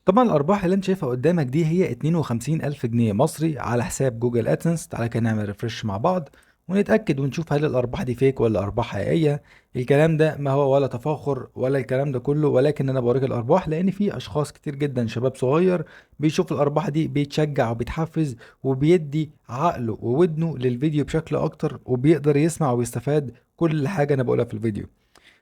طبعا الأرباح اللي أنت شايفها قدامك دي هي 52,000 جنيه مصري على حساب جوجل أدسنس. تعالى كده نعمل ريفرش مع بعض ونتأكد ونشوف هل الأرباح دي فيك ولا أرباح حقيقية. الكلام ده ما هو ولا تفاخر ولا الكلام ده كله، ولكن أنا بوريك الأرباح لأن في أشخاص كتير جدا شباب صغير بيشوف الأرباح دي بيتشجع وبيتحفز وبيدي عقله وودنه للفيديو بشكل أكتر وبيقدر يسمع ويستفاد كل حاجة أنا بقولها في الفيديو.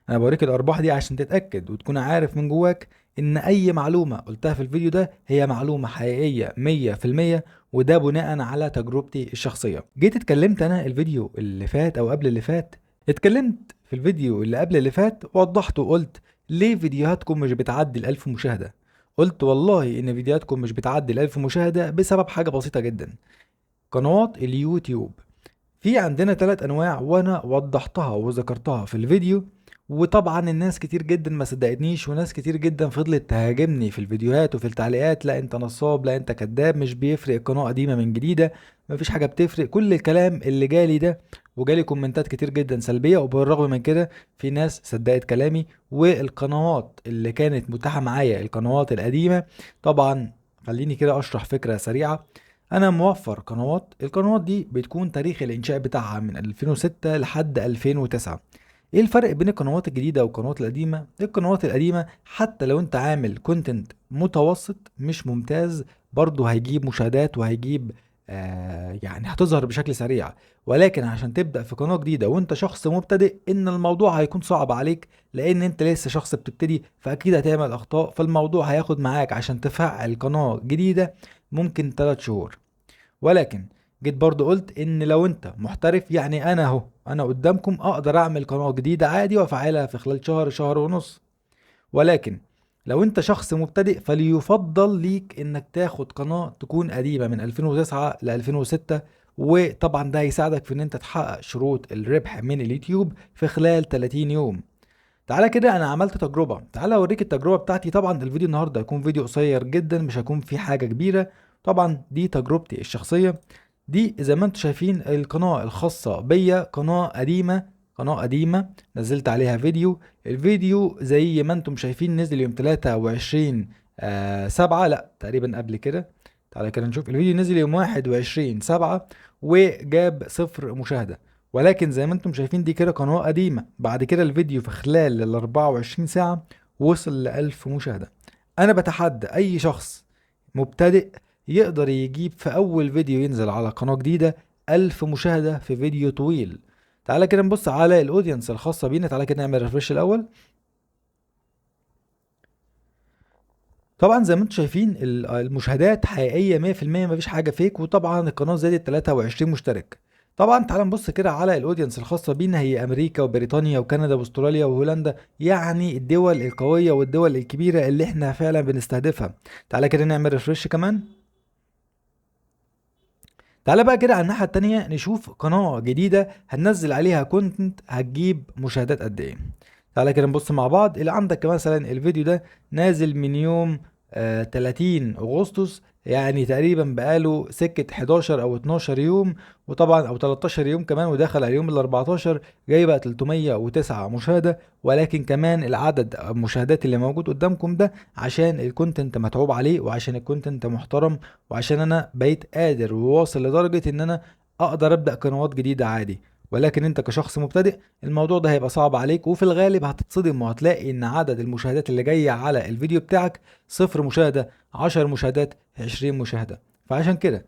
انا بوريك الارباح دي عشان تتاكد وتكون عارف من جواك ان اي معلومه قلتها في الفيديو ده هي معلومه حقيقيه 100%، وده بناء على تجربتي الشخصيه. جيت اتكلمت انا الفيديو اللي فات او قبل اللي فات، اتكلمت في الفيديو اللي قبل اللي فات وضحت وقلت ليه فيديوهاتكم مش بتعدي ال1000 مشاهده. قلت والله ان فيديوهاتكم مش بتعدي ال1000 مشاهده بسبب حاجه بسيطه جدا: قنوات اليوتيوب. في عندنا 3 انواع وانا وضحتها وذكرتها في الفيديو، وطبعا الناس كتير جدا ما صدقتنيش وناس كتير جدا فضلت تهاجمني في الفيديوهات وفي التعليقات: لا انت نصاب، لا انت كذاب، مش بيفرق القناة قديمة من جديدة، مفيش حاجة بتفرق، كل الكلام اللي جالي ده. وجالي كومنتات كتير جدا سلبية، وبالرغم من كده في ناس صدقت كلامي. والقنوات اللي كانت متاحة معايا القنوات القديمة، طبعا خليني كده اشرح فكرة سريعة. انا موفر القنوات دي بتكون تاريخ الانشاء بتاعها من 2006 لحد 2009. ايه الفرق بين القنوات الجديده والقنوات القديمه؟ القنوات القديمه حتى لو انت عامل كونتنت متوسط مش ممتاز برضه هيجيب مشاهدات وهيجيب يعني هتظهر بشكل سريع. ولكن عشان تبدا في قناه جديده وانت شخص مبتدئ ان الموضوع هيكون صعب عليك، لان انت لسه شخص بتبتدي فاكيد هتعمل اخطاء، فالموضوع هياخد معاك عشان تفعل قناه جديده ممكن 3 شهور. ولكن جيت برضو قلت ان لو انت محترف، يعني انا اهو انا قدامكم اقدر اعمل قناة جديدة عادي وافعلها في خلال شهر، شهر ونص. ولكن لو انت شخص مبتدئ فليفضل ليك انك تاخد قناة تكون قديمة من 2009 ل 2006، وطبعا ده هيساعدك في ان انت تحقق شروط الربح من اليوتيوب في خلال 30 يوم. تعالى كده انا عملت تجربة، تعالى اوريك التجربة بتاعتي. طبعا الفيديو النهاردة هيكون فيديو قصير جدا مش هيكون فيه حاجة كبيرة. طبعا دي تجربتي الشخصية. دي زي ما انتم شايفين القناة الخاصة بيا، قناة قديمة نزلت عليها فيديو. الفيديو زي ما انتم شايفين نزل يوم 23 7، لا تقريبا قبل كده. تعالى كده نشوف الفيديو نزل يوم 21 7 وجاب 0 مشاهدة. ولكن زي ما انتم شايفين دي كده قناة قديمة، بعد كده الفيديو في خلال ال 24 ساعة وصل ل1000 مشاهدة. انا بتحدى اي شخص مبتدئ يقدر يجيب في اول فيديو ينزل على قناة جديدة 1000 مشاهدة في فيديو طويل. تعالى كده نبص على الاودينس الخاصة بينا، تعالى كده نعمل ريفرش الاول. طبعا زي ما انتم شايفين المشاهدات حقيقية 100%، مفيش حاجة فيك، وطبعا القناة زادت 23 مشترك. طبعا تعال نبص كده على الاودينس الخاصة بينا، هي امريكا وبريطانيا وكندا واستراليا وهولندا، يعني الدول القوية والدول الكبيرة اللي احنا فعلا بنستهدفها. تعالى كده نعمل ريفرش كمان. تعالى بقى كده على الناحية التانية نشوف قناة جديدة هننزل عليها كونتنت هتجيب مشاهدات قد ايه. تعالى كده نبص مع بعض. اللي عندك مثلا الفيديو ده نازل من يوم 30 اغسطس، يعني تقريبا بقاله سكة 11 او 12 يوم، وطبعا او 13 يوم كمان، ودخل على اليوم ال 14 جاي بقى 309 مشاهدة. ولكن كمان العدد المشاهدات اللي موجود قدامكم ده عشان الكونتنت متعوب عليه وعشان الكونتنت محترم، وعشان انا بقيت قادر وواصل لدرجة ان انا اقدر ابدأ قنوات جديدة عادي. ولكن انت كشخص مبتدئ الموضوع ده هيبقى صعب عليك، وفي الغالب هتتصدم وهتلاقي ان عدد المشاهدات اللي جاية على الفيديو بتاعك 0 مشاهدة، 10 مشاهدات، 20 مشاهدة. فعشان كده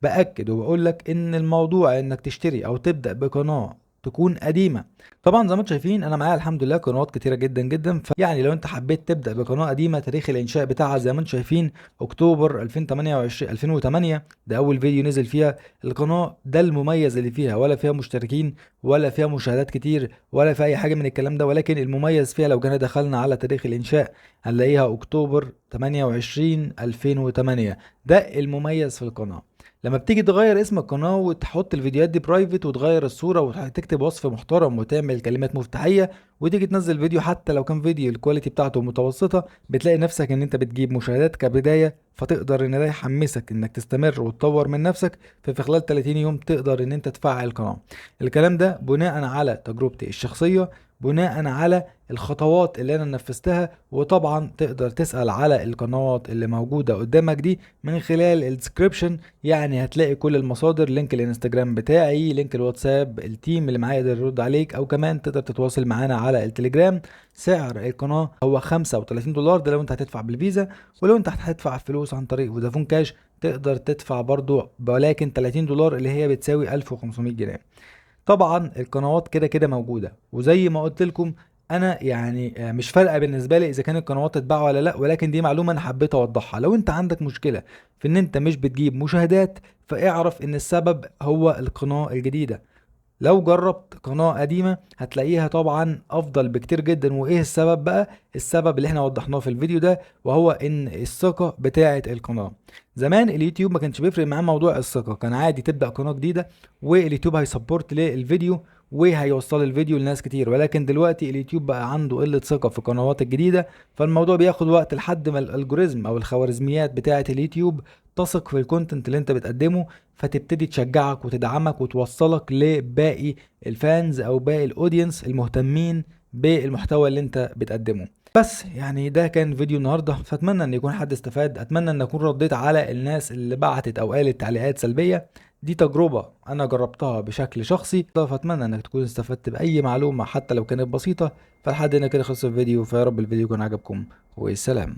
بأكد وبقول لك ان الموضوع انك تشتري او تبدأ بقناة تكون قديمة. طبعا زي ما انتم شايفين انا معايا الحمد لله قنوات كتيرة جدا جدا، يعني لو انت حبيت تبدأ بقناة قديمة تاريخ الانشاء بتاعها زي ما انتم شايفين اكتوبر 2028 2008 ده اول فيديو نزل فيها القناة، ده المميز اللي فيها، ولا فيها مشتركين ولا فيها مشاهدات كتير ولا في اي حاجة من الكلام ده. ولكن المميز فيها لو جينا دخلنا على تاريخ الانشاء هنلاقيها اكتوبر 28 2008، ده المميز في القناة. لما بتيجي تغير اسم القناة وتحط الفيديوهات دي برايفت وتغير الصورة وتكتب وصف محترم وتعمل كلمات مفتاحية وتيجي تنزل فيديو حتى لو كان فيديو الكواليتي بتاعته متوسطة، بتلاقي نفسك ان انت بتجيب مشاهدات كبداية، فتقدر ان ده يحمسك انك تستمر وتطور من نفسك. في خلال 30 يوم تقدر ان انت تفعل القناة. الكلام ده بناء على تجربتي الشخصية، بناء على الخطوات اللي انا نفذتها. وطبعا تقدر تسأل على القنوات اللي موجودة قدامك دي من خلال الديسكريبشن، يعني هتلاقي كل المصادر، لينك الانستجرام بتاعي، لينك الواتساب، التيم اللي معايا يقدر يرد عليك، او كمان تقدر تتواصل معانا على التليجرام. سعر القناة هو $35، ده لو انت هتدفع بالفيزا. ولو انت هتدفع فلوس عن طريق فودافون كاش تقدر تدفع برضو، ولكن $30 اللي هي بتساوي 1500 جنيه. طبعا القنوات كده كده موجودة، وزي ما قلت لكم انا يعني مش فارقة بالنسبة لي اذا كان القنوات تتباع ولا لا، ولكن دي معلومة انا حبيت اوضحها. لو انت عندك مشكلة في ان انت مش بتجيب مشاهدات، فاعرف ان السبب هو القناة الجديدة. لو جربت قناة قديمة هتلاقيها طبعا افضل بكتير جدا. وايه السبب بقى؟ السبب اللي احنا وضحناه في الفيديو ده، وهو ان الثقة بتاعة القناة. زمان اليوتيوب ما كانش بيفرق معاه موضوع الثقة، كان عادي تبدأ قناة جديدة واليوتيوب هيسبورت للفيديو وهيوصل الفيديو لناس كتير. ولكن دلوقتي اليوتيوب بقى عنده قلة ثقة في القنوات الجديدة، فالموضوع بياخد وقت لحد ما الالجوريزم او الخوارزميات بتاعة اليوتيوب تثق في الكونتنت اللي انت بتقدمه، فتبتدي تشجعك وتدعمك وتوصلك لباقي الفانز او باقي الاودينس المهتمين بالمحتوى اللي انت بتقدمه. بس يعني ده كان فيديو النهارده، فاتمنى ان يكون حد استفاد، اتمنى ان اكون رديت على الناس اللي بعتت او قالت تعليقات سلبيه. دي تجربه انا جربتها بشكل شخصي، فاتمنى انك تكون استفدت باي معلومه حتى لو كانت بسيطه. فلحد هنا كده خلص الفيديو، فيا رب الفيديو يكون عجبكم، والسلام.